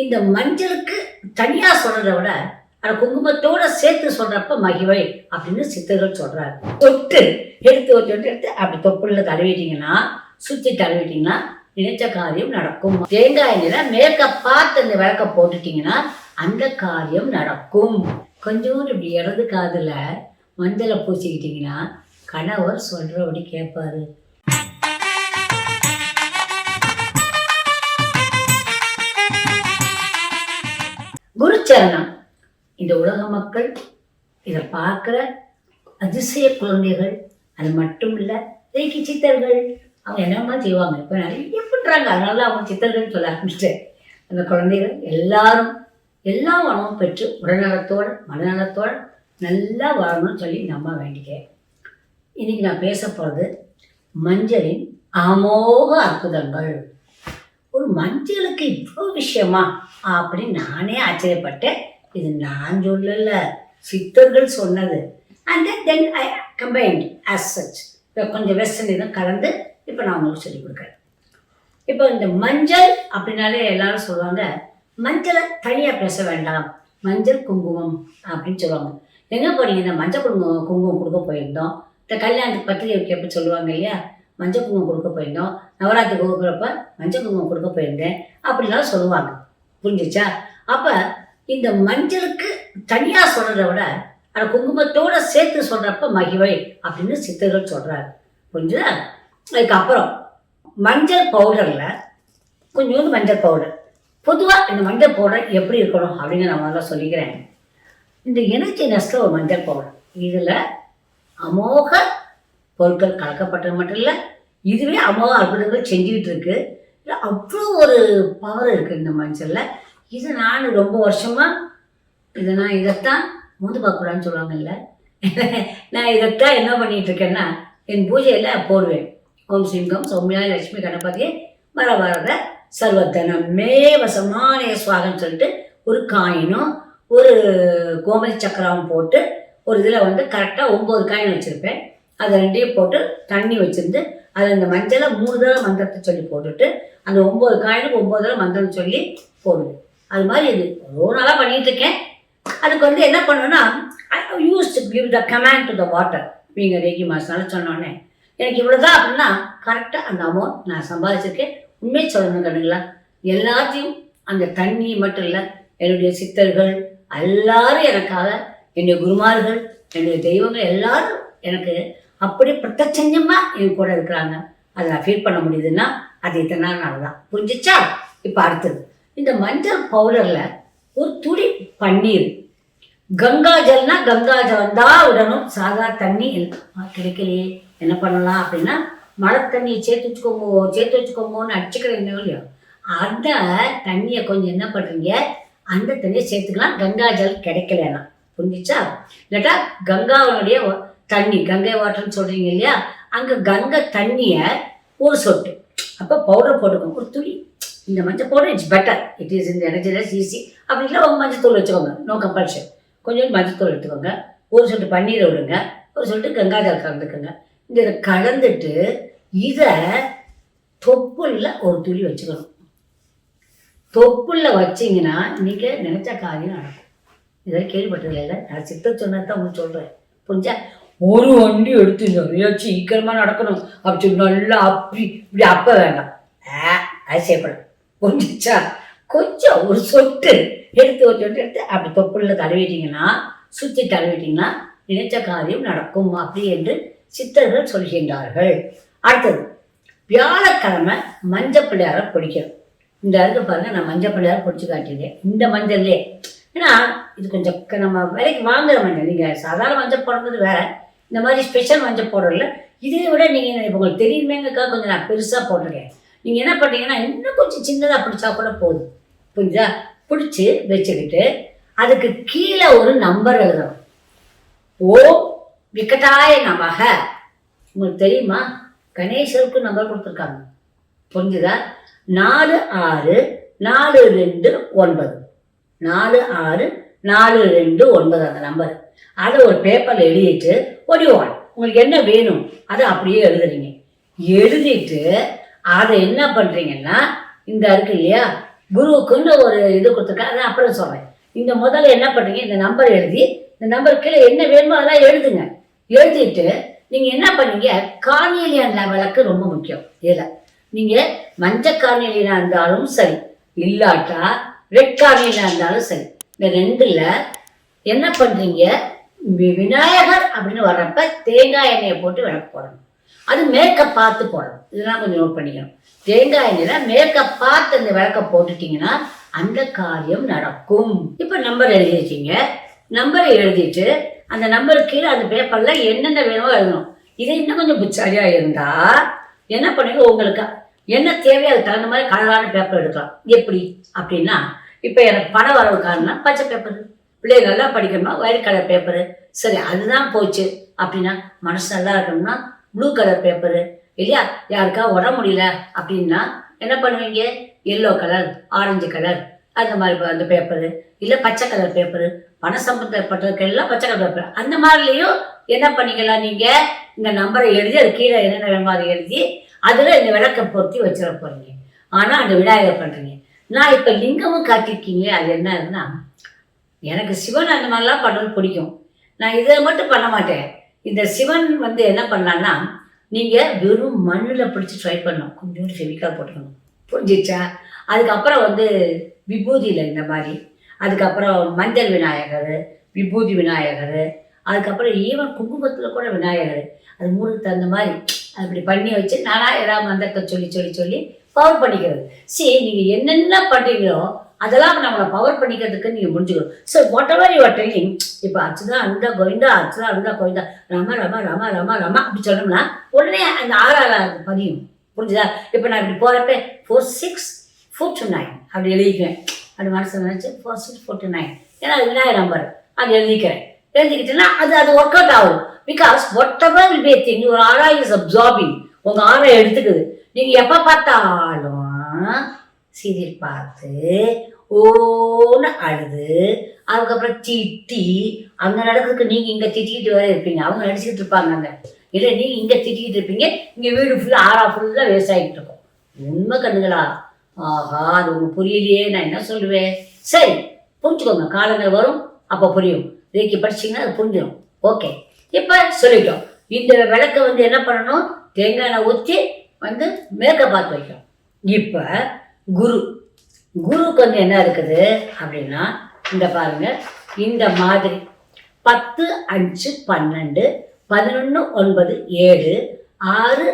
இந்த மஞ்சளுக்கு தனியா சொல்றதை விட அந்த குங்குமத்தோட சேர்த்து சொல்றப்ப மகிழ் அப்படின்னு சித்தர்கள் சொல்றாரு. தொட்டு எடுத்து ஒரு தொட்டு எடுத்து அப்படி தொப்புள்ள தடவிட்டீங்கன்னா, சுத்தி தடவிட்டீங்கன்னா நினைச்ச காரியம் நடக்கும். தேங்காய் எண்ணெயில மேற்க பார்த்து அந்த விளக்க போட்டுட்டீங்கன்னா அந்த காரியம் நடக்கும். கொஞ்சோண்டு இப்படி இடது காதுல மஞ்சளை பூசிக்கிட்டீங்கன்னா கணவர் சொல்றபடி கேட்பாரு. குருச்சரணம். இந்த உலக மக்கள் இதை பார்க்குற அதிசய குழந்தைகள், அது மட்டும் இல்லை ரேக்கி சித்தர்கள், அவங்க என்னமா செய்வாங்க இப்போ நிறைய பண்ணுறாங்க. அதனால அவங்க சித்தர்கள் சொல்ல ஆரம்பிச்சிட்டேன். அந்த குழந்தைகள் எல்லாரும் எல்லா வளமும் பெற்று உடல்நலத்தோடு மனநலத்தோடு நல்லா வாழணும்னு சொல்லி நம்ம வேண்டிக்கேன். இன்னைக்கு நான் பேச போகிறது மஞ்சளின் அமோக அற்புதங்கள். ஒரு மஞ்சளுக்கு இவ்வளோ விஷயமா அப்படின்னு நானே ஆச்சரியப்பட்டேன். இது நான் சொல்லல, சித்தர்கள் சொன்னது. And then I combined as such. இப்போ கொஞ்சம் வெஸ்டர்ன் இதுவும் கலந்து இப்போ நான் உங்களுக்கு சொல்லிக் கொடுக்குறேன். இப்போ இந்த மஞ்சள் அப்படின்னாலே எல்லாரும் சொல்லுவாங்க, மஞ்சளை தனியாக பேச வேண்டாம், மஞ்சள் குங்குமம் அப்படின்னு சொல்லுவாங்க. எங்கே போனீங்க? இந்த மஞ்சள் குங்குமம் கொடுக்க போயிருந்தோம். இந்த கல்யாணத்துக்கு பத்திரிகை வைக்கப்ப சொல்லுவாங்க இல்லையா, மஞ்சள் குங்குமம் கொடுக்க போயிருந்தோம், நவராத்திரி கொடுக்குறப்ப மஞ்சள் குங்குமம் கொடுக்க போயிருந்தேன் அப்படிலாம் சொல்லுவாங்க. புரிஞ்சிச்சா? அப்போ இந்த மஞ்சளுக்கு தனியாக சொல்கிறத விட அந்த குங்குமத்தோடு சேர்த்து சொல்கிறப்ப மகிழ் அப்படின்னு சித்தர்கள் சொல்கிறாரு. புரிஞ்சுதா? அதுக்கப்புறம் மஞ்சள் பவுடரில் கொஞ்சோண்டு மஞ்சள் பவுடர். பொதுவாக இந்த மஞ்சள் பவுடர் எப்படி இருக்கணும் அப்படின்னு நான் முதல்ல சொல்லிக்கிறேன். இந்த எனர்ஜி நெஸ்டில் ஒரு மஞ்சள் பவுடர், இதில் அமோக பொருட்கள் கலக்கப்பட்டது மட்டும் இல்லை, இதுவே அமோக அற்புதங்கள் செஞ்சுக்கிட்டு இருக்கு. அவ்வளோ ஒரு பவர் இருக்குது இந்த மஞ்சளில். இது நான் ரொம்ப வருஷமாக நான் இதைத்தான் மூந்து பார்க்கக்கூடாதுன்னு சொல்லுவாங்கல்ல, நான் இதைத்தான் என்ன பண்ணிகிட்ருக்கேன்னா என் பூஜையில் போடுவேன். ஓம் ஸ்ரீங்கம் சௌமியா லட்சுமி கணபதியே வர வரத சர்வத்தனம் மே வசமானே சுவாகன்னு சொல்லிட்டு ஒரு காயினும் ஒரு கோமதி சக்கராவும் போட்டு ஒரு இதில் கரெக்டாக 9 காயின் வச்சுருப்பேன். அதை ரெண்டையும் போட்டு தண்ணி வச்சுருந்து அதில் இந்த மஞ்சளை 3 தடவை மந்திரத்தை சொல்லி போட்டுட்டு அந்த 9 காயினுக்கு 9 தடவை மந்திரம் சொல்லி போடுவேன். அது மாதிரி இது ஒரு நாளாக பண்ணிகிட்ருக்கேன். அதுக்கு என்ன பண்ணுவேன்னா, I used to give the command to the water. நீங்கள் ரேக்கி மாஸ்டர்னால சொன்னோன்னே எனக்கு இவ்வளோதான் அப்படின்னா கரெக்டாக அந்த அமௌண்ட் நான் சம்பாதிச்சிருக்கேன். உண்மையை சொல்லணும் கண்ணுங்களா, எல்லாத்தையும் அந்த தண்ணி மட்டும் இல்லை, என்னுடைய சித்தர்கள் எல்லாரும் எனக்காக, என்னுடைய குருமார்கள், என்னுடைய தெய்வங்கள் எல்லாரும் எனக்கு அப்படி பிரத்யட்சமாக என் கூட இருக்கிறாங்க. அதை நான் ஃபீல் பண்ண முடியுதுன்னா அது இத்தனை நாள் தான். புரிஞ்சிச்சா? இப்போ அடுத்தது இந்த மஞ்சள் பவுடரில் ஒரு துளி பன்னீர், கங்கா ஜல்னா கங்கா ஜலம் தான் விடணும். சாதா தண்ணி கிடைக்கலையே என்ன பண்ணலாம் அப்படின்னா மழை தண்ணியை சேர்த்து வச்சுக்கோங்கன்னு அடிச்சுக்கிறேன் இல்லையோ, அந்த தண்ணியை கொஞ்சம் என்ன பண்ணுறீங்க, அந்த தண்ணியை சேர்த்துக்கலாம். கங்கா ஜல் கிடைக்கலன்னா. புரிஞ்சிச்சா? இல்லாட்டா கங்காவுடைய தண்ணி, கங்கை வாட்டர்னு சொல்கிறீங்க இல்லையா, அங்கே கங்கை தண்ணியை ஒரு சொட்டு அப்போ பவுடர் போட்டுக்கோங்க, ஒரு துளி. இந்த மஞ்சள் powder it's better, it is இந்த எனர்ஜிலஸ் ஈஸி. அப்படி இல்லை உங்கள் மஞ்சள் தூள் வச்சுக்கோங்க, நோ கம்பல்ஷன். கொஞ்சம் மஞ்சள் தூள் எடுத்துக்கோங்க, ஒரு சொட்டு பன்னீரை விடுங்க, ஒரு சொட்டு கங்கா ஜல் கலந்துக்குங்க. இதை கலந்துட்டு இதை தொப்புள்ள ஒரு துளி வச்சுக்கணும். தொப்புள்ள வச்சிங்கன்னா நீங்கள் நினைச்ச காரியம் நடக்கும். இதை கேள்விப்பட்டதில்லை இல்லை, நான் சித்த சொன்னதான் உங்களுக்கு சொல்கிறேன். புரிஞ்சா? ஒரு வண்டி எடுத்து நிறைய சீக்கிரமாக நடக்கணும் அப்படி நல்லா அப்படி இப்படி அப்போ வேண்டாம், அது செய்யப்படும். புரிஞ்சிச்சா? கொஞ்சம் ஒரு சொட்டு எடுத்து ஒரு சொட்டு எடுத்து அப்படி தொப்புள்ள தடவிட்டிங்கன்னா, சுற்றி தடவிட்டிங்கன்னா நினைச்ச காரியம் நடக்கும் அப்படி என்று சித்தர்கள் சொல்கின்றார்கள். அடுத்தது வியாழக்கிழமை மஞ்சள் பிள்ளையாரை பிடிக்கணும். இந்த இடத்துக்கு பாருங்கள், நான் மஞ்சள் பிள்ளையாரை பிடிச்சி காட்டியிருக்கேன் இந்த மஞ்சள்லே. ஏன்னா இது கொஞ்சம் நம்ம விலைக்கு வாங்குகிற மஞ்சள், நீங்கள் சாதாரண மஞ்சள் போடுறது வேறு, இந்த மாதிரி ஸ்பெஷல் மஞ்சள் போடுறதில்ல. இதை விட நீங்கள் இப்போ உங்களுக்கு தெரியுமேங்கக்கா கொஞ்சம் நான் பெருசாக போட்டிருக்கேன். நீங்கள் என்ன பண்ணுறீங்கன்னா இன்னும் கொஞ்சம் சின்னதாக பிடிச்சா கூட போதும். புரிஞ்சா? பிடிச்சி வச்சுக்கிட்டு அதுக்கு கீழே ஒரு நம்பர் எழுதணும். ஓம் விக்கட்டாய நமக. உங்களுக்கு தெரியுமா, கணேசருக்கு நம்பர் கொடுத்துருக்காங்க. புரிஞ்சுதா? 464229 464229 அந்த நம்பர். அதை ஒரு பேப்பரில் எழுதிட்டு ஒடிவான் உங்களுக்கு என்ன வேணும் அதை அப்படியே எழுதுறீங்க. எழுதிட்டு அதை என்ன பண்ணுறீங்கன்னா, இந்த இருக்கு இல்லையா குருவுக்குன்னு ஒரு இது கொடுத்துருக்கேன், அதை அப்புறம் சொல்கிறேன். இந்த முதல்ல என்ன பண்ணுறீங்க, இந்த நம்பர் எழுதி, இந்த நம்பர் கீழே என்ன வேணுமோ அதெல்லாம் எழுதுங்க. எழுதிட்டு நீங்கள் என்ன பண்ணீங்க, கார்னேலியன் விளக்கு ரொம்ப முக்கியம். இதில் நீங்கள் மஞ்சள் கார்னேலியனாக இருந்தாலும் சரி, இல்லாட்டா ரெட் கார்னேலியனாக இருந்தாலும் சரி, இந்த ரெண்டில் என்ன பண்ணுறீங்க, விநாயகர் அப்படின்னு வர்றப்ப தேங்காய் எண்ணெயை போட்டு விளக்கு போடணும். அது மேக்கப் பார்த்து போடணும். இதெல்லாம் கொஞ்சம் நோட் பண்ணிக்கணும். தேங்காய் எண்ணெயில் மேக்கப் பார்த்து அந்த விளக்கை போட்டுட்டிங்கன்னா அந்த காரியம் நடக்கும். இப்போ நம்பர் எழுதி வச்சிங்க. நம்பரை எழுதிட்டு அந்த நம்பருக்கு கீழே அந்த பேப்பரில் என்னென்ன வேணுமோ எழுதணும். இதை இன்னும் கொஞ்சம் புச்சாரியாக இருந்தால் என்ன பண்ணுவீங்க, உங்களுக்கு என்ன தேவையோ அதுக்கு தகுந்த மாதிரி கலரான பேப்பர் எடுக்கலாம். எப்படி அப்படின்னா, இப்போ எனக்கு பணம் வரவுக்காரனா பச்சை பேப்பர், பிள்ளைங்க நல்லா படிக்கணுமா ஒயிட் கலர் பேப்பரு, சரி அதுதான் போச்சு அப்படின்னா மனசு நல்லா இருக்கணும்னா ப்ளூ கலர் பேப்பரு, இல்லையா யாருக்கா உடம்பு முடியல அப்படின்னா என்ன பண்ணுவீங்க, எல்லோ கலர், ஆரஞ்சு கலர் அந்த மாதிரி அந்த பேப்பரு, இல்லை பச்சை கலர் பேப்பரு, பணம் சம்பந்தப்பட்டதுக்கெல்லாம் பச்சை கலர் பேப்பர். அந்த மாதிரிலையும் என்ன பண்ணிக்கலாம், நீங்கள் இந்த நம்பரை எழுதி அது கீழே என்னென்ன வேணுமோ அதை எழுதி அதில் இந்த விளக்கை பொருத்தி வச்சிட போகிறீங்க. ஆனால் அந்த விநாயகர் பண்ணுறீங்க. நான் இப்போ லிங்கமும் காட்டியிருக்கீங்களே, அது என்ன ஆகுதுன்னா, எனக்கு சிவன் அந்த மாதிரிலாம் பண்ணுறது பிடிக்கும். நான் இதை மட்டும் பண்ண மாட்டேன். இந்த சிவன் என்ன பண்ணலான்னா, நீங்கள் வெறும் மண்ணில் பிடிச்சி ட்ரை பண்ணணும். கொஞ்சோண்டு ஃபெவிகால் போட்டுக்கணும், புரிஞ்சிச்சா? அதுக்கப்புறம் விபூதியில் இந்த மாதிரி, அதுக்கப்புறம் மஞ்சள் விநாயகர், விபூதி விநாயகர், அதுக்கப்புறம் ஈவன் குங்குமத்தில் கூட விநாயகர், அது மூணுக்கு தகுந்த மாதிரி அப்படி பண்ணி வச்சு நானாக ஏதாவது மந்திரத்தை சொல்லி சொல்லி சொல்லி பவர் பண்ணிக்கிறது. சரி, நீங்கள் என்னென்ன பண்ணுறீங்களோ அதெல்லாம் நம்மளை பவர் பண்ணிக்கிறதுக்கு நீங்கள் முடிஞ்சுக்கணும். So whatever your telling, இப்போ அச்சுதா அந்த கோவிந்தா, அச்சுதா அந்த கோவிந்தா, ரம ரம ரம ரம ரம அப்படி சொன்னோம்னா உடனே அந்த ஆறாவது பதியும், புரிஞ்சுதா? இப்போ நான் இப்படி போகிறப்ப 4 6 4 to 9 அப்படி எழுதிக்குவேன். அப்படி மனசு நினச்சி 4 6 4 to 9, ஏன்னா அது விநாயகர் நம்பர், அது எழுதிக்கிறேன். எழுதிக்கிட்டேன்னா அது ஒர்க் அவுட் ஆகும். Because what ever will be thing, ஒரு ஆரா இஸ் அப்சார்பிங், உங்கள் ஆரா எடுத்துக்குது. நீங்கள் எப்போ பார்த்தாலும் சீரியல் பார்த்து ஓன்னு அழுது, அதுக்கப்புறம் திட்டி, அங்கே நடக்கிறதுக்கு நீங்கள் இங்கே திட்டிக்கிட்டு வேற இருப்பீங்க, அவங்க நடிச்சுக்கிட்டு இருப்பாங்க அங்கே, இல்லை நீங்கள் இங்கே திட்டிக்கிட்டு இருப்பீங்க, இங்கே வீடு ஃபுல்லாக ஆறா ஃபுல்லாக வேஸ்ட் ஆகிட்டு இருக்கும். உண்மை கண்ணுங்களா? ஆஹா, அது உங்களுக்கு புரியலையே, நான் என்ன சொல்லுவேன்? சரி, புரிஞ்சுக்கோங்க, காலங்கள் வரும் அப்போ புரியும். ரேக்கி படிச்சிங்கன்னா அது புரிஞ்சிடும். ஓகே, இப்போ சொல்லிட்டோம். இந்த விளக்கை என்ன பண்ணணும், தேங்காய் எண்ணெய் ஊற்றி மேற்க பார்த்து வைக்கணும். இப்போ குருக்கு என்ன இருக்குது அப்படின்னா, இந்த பாருங்க, இந்த மாதிரி 10 5 12 11 9 7 6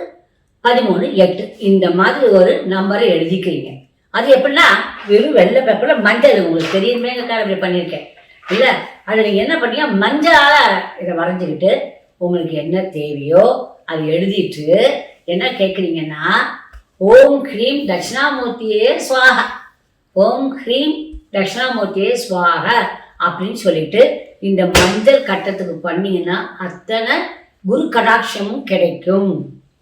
13 8 இந்த மாதிரி ஒரு நம்பரை எழுதிக்கிறீங்க. அது எப்படின்னா வெறும் வெள்ளை பேப்பரில் மஞ்சள், உங்களுக்கு தெரியுமே அப்படி பண்ணியிருக்கேன் இல்லை, அதை நீங்கள் என்ன பண்ணீங்க, மஞ்சளால் இதை வரைஞ்சிக்கிட்டு உங்களுக்கு என்ன தேவையோ அதை எழுதிட்டு என்ன கேட்குறீங்கன்னா, ஓம் ஹ்ரீம் தட்சிணாமூர்த்தியே ஸ்வாஹா, ஓம் ஹ்ரீம் தட்சிணாமூர்த்தியே ஸ்வாஹா அப்படின்னு சொல்லிட்டு இந்த மஞ்சள் கட்டத்துக்கு பண்ணீங்கன்னா அத்தனை குரு கடாட்சமும் கிடைக்கும்.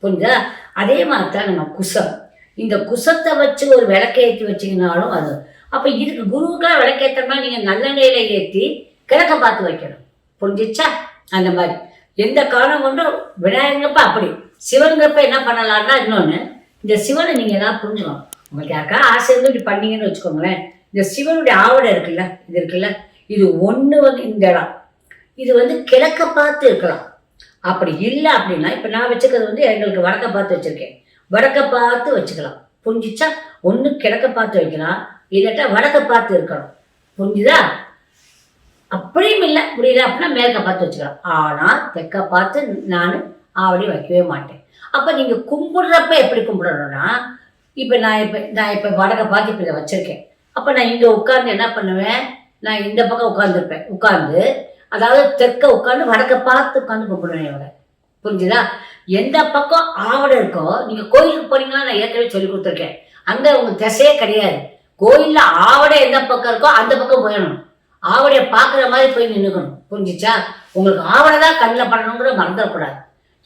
புரிஞ்சா? அதே மாதிரி தான் நம்ம குசம், இந்த குசத்தை வச்சு ஒரு விளக்கேற்றி வச்சிங்கனாலும் அது. அப்போ இதுக்கு குருவுக்காக விளக்கேற்றமா நீங்கள் நல்லெண்ணெயில ஏற்றி கிழக்க பார்த்து வைக்கணும். புரிஞ்சிச்சா? அந்த மாதிரி எந்த காரணம் கொண்டும் விநாயகங்கப்ப அப்படி, சிவனுங்கப்ப என்ன பண்ணலான்னா, இன்னொன்று இந்த சிவனை நீங்கள் எல்லாம் புரிஞ்சுக்கணும். உங்களுக்கு யாருக்கா ஆசை இருந்து இப்படி பண்ணீங்கன்னு வச்சுக்கோங்களேன், இந்த சிவனுடைய ஆவடை இருக்குல்ல, இது இருக்குல்ல, இது ஒன்று இந்த இடம் இது கிழக்க பார்த்து இருக்கலாம். அப்படி இல்லை அப்படின்னா, இப்போ நான் வச்சுக்கிறது எங்களுக்கு வடக்க பார்த்து வச்சுருக்கேன், வடக்க பார்த்து வச்சுக்கலாம். புரிஞ்சிச்சா? ஒன்று கிழக்க பார்த்து வைக்கலாம், இல்லாட்டா வடக்க பார்த்து இருக்கணும். புரிஞ்சுதா? அப்படியும் இல்லை முடியல அப்படின்னா மேற்க பார்த்து வச்சுக்கலாம். ஆனால் தெற்க பார்த்து நான் ஆவடி வைக்கவே மாட்டேன். அப்போ நீங்கள் கும்பிடுறப்ப எப்படி கும்பிடணும்னா, இப்போ நான் இப்போ வடக்க பார்த்து இப்போ இதை வச்சுருக்கேன். அப்போ நான் இங்கே உட்காந்து என்ன பண்ணுவேன், நான் இந்த பக்கம் உட்காந்துருப்பேன், உட்காந்து அதாவது தெற்க உட்காந்து வடக்க பார்த்து உட்காந்து கும்பிடுவேன் இவங்க. புரிஞ்சுதா? எந்த பக்கம் ஆவடை இருக்கோ, நீங்கள் கோயிலுக்கு போனீங்கன்னா நான் ஏற்கனவே சொல்லி கொடுத்துருக்கேன், அங்கே உங்களுக்கு திசையே கிடையாது. கோயிலில் ஆவடை எந்த பக்கம் இருக்கோ அந்த பக்கம் போயிடணும், ஆவடையை பார்க்குற மாதிரி போய் நின்றுக்கணும். புரிஞ்சிச்சா? உங்களுக்கு ஆவடை தான் கண்ணில் படணுங்கிற மறந்துடக்கூடாது.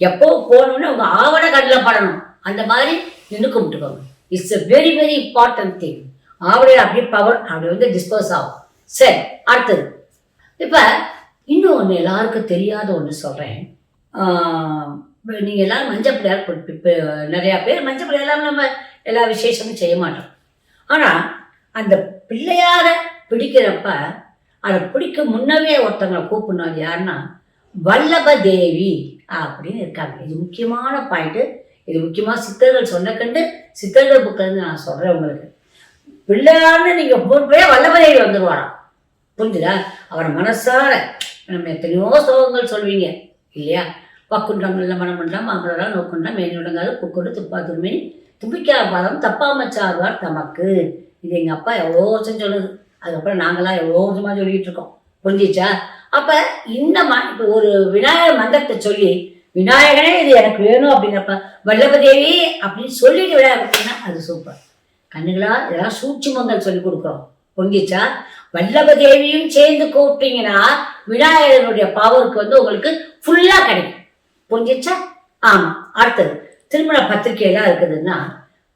எப்போ போகணும்னு உங்கள் ஆவடை கண்ணில் படணும், அந்த மாதிரி நின்று கும்பிட்டுக்கோங்க. It's a very very important thing. ஆவடையில் அப்படியே பவர் அப்படி டிஸ்போஸ் ஆகும். சரி, அடுத்தது இப்போ இன்னும் ஒன்று எல்லாருக்கும் தெரியாத ஒன்று சொல்கிறேன். நீங்கள் எல்லோரும் மஞ்சள் பிள்ளையார் நிறையா பேர் மஞ்சள் பிள்ளையார் நம்ம எல்லா விசேஷமும் செய்ய மாட்டோம். ஆனால் அந்த பிள்ளையார பிடிக்கிறப்ப அதை பிடிக்க முன்னவே ஒருத்தவங்களை கூப்பிடணும். அது யாருன்னா வல்லப தேவி அப்படின்னு இருக்காங்க. இது முக்கியமான பாயிண்ட்டு. இது முக்கியமாக சித்தர்கள் சொன்ன கண்டு சித்தர்கள் புக்கிலேருந்து நான் சொல்கிறேன் உங்களுக்கு. பிள்ளையார்னு நீங்கள் போய் வல்லப தேவி வந்துடுவாராம். புரிஞ்சுதா? அவரை மனசார நம்ம எத்தனையோ ஸ்லோகங்கள் சொல்வீங்க இல்லையா? பக்குன்றம் நல்ல மனமன்றம் மாம்பழம் நோக்குன்றம் மேனுடங்காது பூக்கொண்டு துப்பாத்துமே தும்பிக்கார பாதம் தப்பாமச்சார்வார் தமக்கு. இது எங்கள் அப்பா எவ்வளோ வருஷம் சொல்லுது. அதுக்கப்புறம் நாங்களாம் எவ்வளோ வருஷமாக சொல்லிகிட்டு இருக்கோம். புரிஞ்சிச்சா? அப்போ இந்த இப்போ ஒரு விநாயகர் மந்திரத்தை சொல்லி விநாயகனே இது எனக்கு வேணும் அப்படிங்கிறப்ப வல்லபதேவி அப்படின்னு சொல்லிட்டு விநாயகர் அப்படின்னா அது சூப்பர். கண்ணுகளா இதெல்லாம் சூட்சுமங்கள் சொல்லி கொடுக்குறோம். புரிஞ்சிச்சா? வல்லபதேவியும் சேர்ந்து கூப்பிட்டீங்கன்னா விநாயகனுடைய பவருக்கு வந்து உங்களுக்கு ஃபுல்லாக கிடைக்கும். புரிஞ்சிச்சா? ஆமாம். அடுத்தது திருமண பத்திரிகைலாம் இருக்குதுன்னா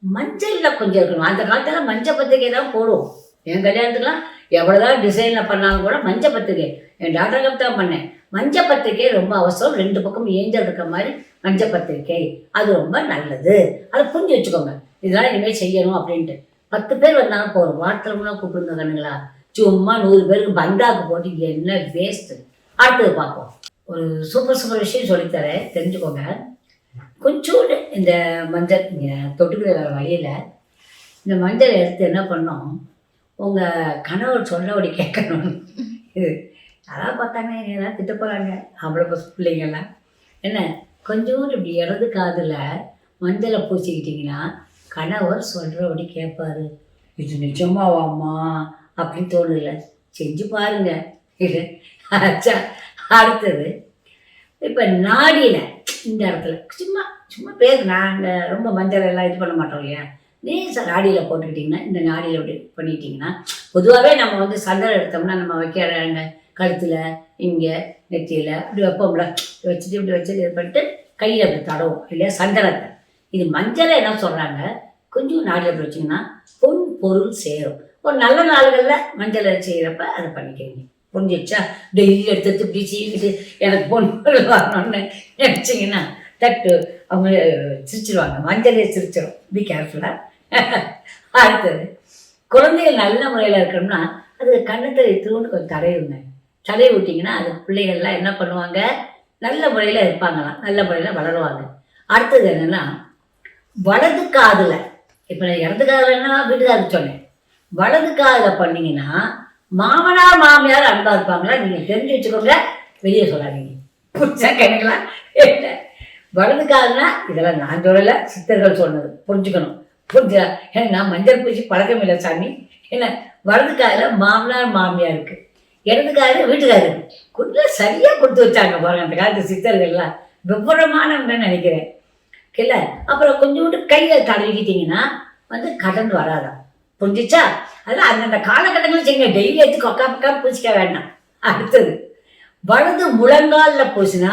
மஞ்சளில் கொஞ்சம் இருக்கணும். அந்த காலத்தில் மஞ்சள் பத்திரிகை தான் போடுவோம். என் கல்யாணத்துக்குலாம் எவ்வளோதான் டிசைனில் பண்ணாலும் கூட மஞ்சள் பத்திரிகை என் டாக்டருக்கு தான் பண்ணேன். மஞ்சள் பத்திரிகை ரொம்ப அவசரம். 2 பக்கம் ஏஞ்சல் இருக்கிற மாதிரி மஞ்சள் பத்திரிகை அது ரொம்ப நல்லது. அதை புரிஞ்சு வச்சுக்கோங்க. இதெல்லாம் இனிமேல் செய்யணும் அப்படின்ட்டு. 10 பேர் வந்தாலும் போகிறோம். வாட்டர்லாம் கூப்பிடுங்க கண்ணுங்களா. சும்மா 100 பேருக்கு பந்தாக்கு போட்டு என்ன வேஸ்ட்டு. அடுத்தது பார்ப்போம். ஒரு சூப்பர் விஷயம் சொல்லித்தரேன், தெரிஞ்சுக்கோங்க. கொஞ்சோண்டு இந்த மஞ்சள் நீங்கள் தொட்டுக்கிற வழியில் இந்த மஞ்சளை எடுத்து என்ன பண்ணோம், உங்கள் கணவர் சொல்லபடி கேட்கணும். இது அதான் பார்த்தாங்க எல்லாம் திட்ட போகிறாங்க அவ்வளோ பிள்ளைங்கள்லாம். என்ன கொஞ்சோண்டு இப்படி இடது காதில் மஞ்சளை பூசிக்கிட்டிங்கன்னா கணவர் சொல்கிறபடி கேட்பாரு. இது நிஜமாவாம்மா அப்படின்னு தோணல, செஞ்சு பாருங்க. இது ஆச்சா. அடுத்தது இப்போ நாடியில் இந்த இடத்துல சும்மா சும்மா பேர் நாங்கள் ரொம்ப மஞ்சள் எல்லாம் இது பண்ண மாட்டோம் இல்லையா? சார் நாடியில் போட்டுக்கிட்டிங்கன்னா இந்த நாடியில் இப்படி பண்ணிக்கிட்டிங்கன்னா பொதுவாகவே நம்ம வந்து சந்தனம் எடுத்தோம்னா நம்ம வைக்கிறாங்க கழுத்தில் இங்கே நெத்தியில் இப்படி வைப்போம்ல, வச்சுட்டு இப்படி வச்சுட்டு இது பண்ணிட்டு கையில் அப்படி தடவும் இல்லையா சந்தனத்தை. இது மஞ்சளை என்ன சொல்கிறாங்க, கொஞ்சம் நாடியில் அப்படி வச்சிங்கன்னா பொன் பொருள் சேரும். ஒரு நல்ல நாள்களில் மஞ்சளை செய்கிறப்ப அதை பண்ணிக்கிறீங்க. புரிஞ்சிடுச்சா? டெய்லி எடுத்து இப்படி செய்யிட்டு எனக்கு பொன் பொருள் வரணும்னு நினச்சிங்கன்னா தட்டு அவங்க சிரிச்சிருவாங்க. மஞ்சளே சிரிச்சிடும். பி கேர்ஃபுல்லாக. அடுத்தது குழந்தைகள் நல்ல முறையில் இருக்கணும்னா அது கண்ணத்தில் திருவண்ணு கொஞ்சம் தடவிடுங்க. தடவி விட்டிங்கன்னா அது பிள்ளைகள்லாம் என்ன பண்ணுவாங்க, நல்ல முறையில் இருப்பாங்களாம், நல்ல முறையில் வளருவாங்க. அடுத்தது என்னென்னா வலது காதில், இப்போ நான் இடது காதுலன்னா வீட்டுக்காரருக்கு சொன்னேன், வலது காதில் பண்ணிங்கன்னா மாமனார் மாமியார் அன்பாக இருப்பாங்களா நீங்கள் தெரிஞ்சு வச்சுக்கோங்க, வெளியே சொல்லாதீங்க. புரிஞ்சா கேட்கலாம். வலது காதுனா இதெல்லாம் நான் சொல்லலை, சித்தர்கள் சொன்னது, புரிஞ்சுக்கணும். புரிஞ்சா? ஏன்னா மஞ்சள் பூச்சி பழக்கம் இல்லை சாமி. என்ன வலது காதில் மாமனார் மாமியார் இருக்குது, இடது காதில் வீட்டுக்காரர் இருக்குது. கொஞ்சம் சரியாக கொடுத்து வச்சாங்க பாருங்க அந்த காலத்து சித்தர்கள்லாம். விவரமானவங்கன்னு நினைக்கிறேன் இல்லை. அப்புறம் கொஞ்சோண்டு கையில் தடவிக்கிட்டிங்கன்னா வந்து கடன் வராதான். புரிஞ்சிச்சா? அதெல்லாம் அந்தந்த காலகட்டங்களில் செய்யுங்க. டெய்லி எடுத்து கொக்கா பக்கா பூசிக்க வேண்டாம். அடுத்தது வலது முழங்காலில் பூசினா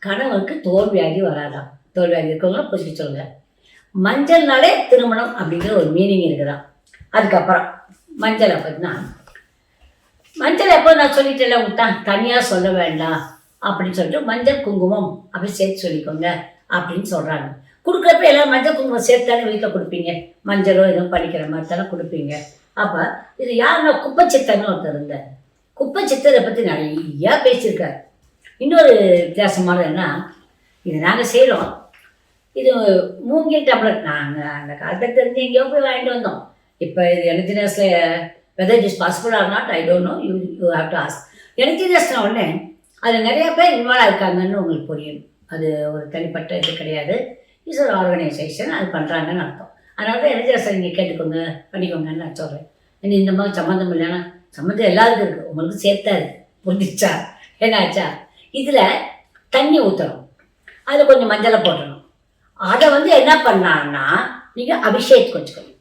கணவனுக்கு தோல் வியாதி வராதான். தோல் வியாதி இருக்கவங்க பூசிக்க சொல்லுங்க. மஞ்சள்னாலே திருமணம் அப்படிங்கிற ஒரு மீனிங் இருக்குதான். அதுக்கப்புறம் மஞ்சள் அப்படின்னா மஞ்சள் எப்போ நான் சொல்லிட்டேன் விட்டான் தனியாக சொல்ல வேண்டாம் அப்படின்னு சொல்லிட்டு மஞ்சள் குங்குமம் அப்படி சேர்த்து சொல்லிக்கோங்க அப்படின்னு சொல்கிறாங்க. கொடுக்குறப்ப எல்லாம் மஞ்சள் குங்குமம் சேர்த்து தானே வீட்டில் கொடுப்பீங்க. மஞ்சளோ எதுவும் படிக்கிற மாதிரி தானே கொடுப்பீங்க. அப்போ இது யாருன்னா குப்பச்சித்தன்னு ஒருத்தர் இருந்தார். குப்பச்சித்தரை பற்றி நிறையா பேசியிருக்காரு. இன்னொரு வித்தியாசமானதுன்னா இது நாங்கள் செய்கிறோம். இது மூங்கில் டம்ளர் நாங்கள் அந்த காலத்தை தெரிஞ்சு எங்கேயோ போய் வாங்கிட்டு வந்தோம். இப்போ இது எனர்ஜினஸில் whether it is possible or not I don't know, you have to ask. எனர்ஜினஸ்ன உடனே அதில் நிறையா பேர் இன்வால்வ் ஆகிருக்காங்கன்னு உங்களுக்கு புரியும். அது ஒரு தனிப்பட்ட இது கிடையாது, இட்ஸ் ஒரு ஆர்கனைசேஷன், அது பண்ணுறாங்கன்னு அர்த்தம். அதனால தான் எனர்ஜினஸை நீங்கள் கேட்டுக்கோங்க பண்ணிக்கோங்கன்னு நான் சொல்கிறேன். இந்த மாதிரி சம்மந்தம் இல்லைன்னா சம்மந்தம் எல்லாருக்கும் இருக்குது, உங்களுக்கு சேர்த்தா இருக்குது. புரிஞ்சிச்சா? என்னாச்சா? இதில் தண்ணி ஊற்றணும், அதில் கொஞ்சம் மஞ்சளை போட்டணும். அதை வந்து என்ன பண்ணான்னா நீங்கள் அபிஷேகத்துக்கு வச்சுக்கணும்.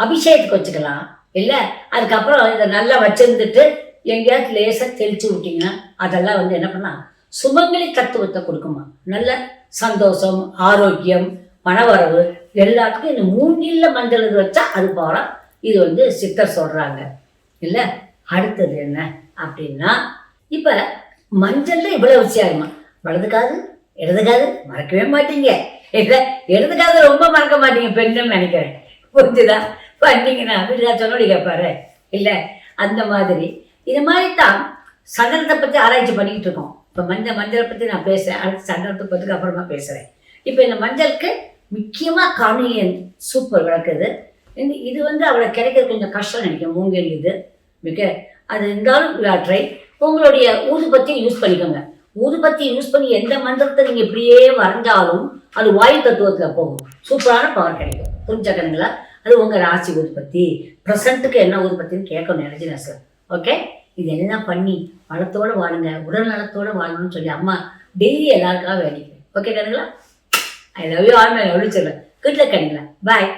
அபிஷேகத்துக்கு வச்சுக்கலாம் இல்லை. அதுக்கப்புறம் இதை நல்லா வச்சுருந்துட்டு எங்கேயாவது லேசாக தெளித்து விட்டிங்கன்னா அதெல்லாம் வந்து என்ன பண்ணால் சுமங்கலி தத்துவத்தை கொடுக்குமா. நல்ல சந்தோஷம், ஆரோக்கியம், பணவரவு எல்லாத்துக்கும் இந்த மூங்கில்ல மஞ்சள் இது வச்சா அது போகிறா. இது வந்து சித்தர் சொல்கிறாங்க இல்லை. அடுத்தது என்ன அப்படின்னா இப்போ மஞ்சள்ல இவ்வளோ விஷயமா வலது காது இடது காது மறக்கவே மாட்டீங்க இல்லை. இடது காது ரொம்ப மறக்க மாட்டீங்க பெண்ணுன்னு நினைக்கிறேன். புரிஞ்சுதா? வந்தீங்கன்னா வீட்டில் சொன்னோடி கேட்பாரு இல்லை. அந்த மாதிரி இது மாதிரி தான் சந்தனத்தை பற்றி ஆராய்ச்சி பண்ணிக்கிட்டு இருக்கோம். இப்போ மஞ்சளை பற்றி நான் பேசுகிறேன், அடுத்து சந்தனத்தை பற்றி அப்புறமா பேசுகிறேன். இப்போ இந்த மஞ்சளுக்கு முக்கியமாக கார்னியன் சூப்பர் விளக்குது. இது அவளை கிடைக்கிறது கொஞ்சம் கஷ்டம் நினைக்கிறேன். மூங்கில் இது மிக அது இருந்தாலும் ட்ரை. உங்களுடைய ஊதுபத்தியை யூஸ் பண்ணிக்கோங்க. ஊதுபத்தியை யூஸ் பண்ணி எந்த மந்திரத்தை நீங்கள் இப்படியே வரைஞ்சாலும் அது வாயு தத்துவத்தில் போகும், சூப்பரான பவர் கிடைக்கும். புரிஞ்சுக்கணுங்களா? அது உங்கள் ராசி ஊதுபத்தி. ப்ரெசண்ட்டுக்கு என்ன ஊதுபத்தின்னு கேட்கணும் எனர்ஜி சார். ஓகே, இது எல்லாம் பண்ணி வளத்தோடு வாழுங்க, உடல் நலத்தோடு வாழணும்னு சொல்லி அம்மா டெய்லி எல்லாருக்காக வேண்டிக்கிறேன். ஓகே கணுங்களா? I love you all my lovely children. Good luck கணுங்களா. பாய்.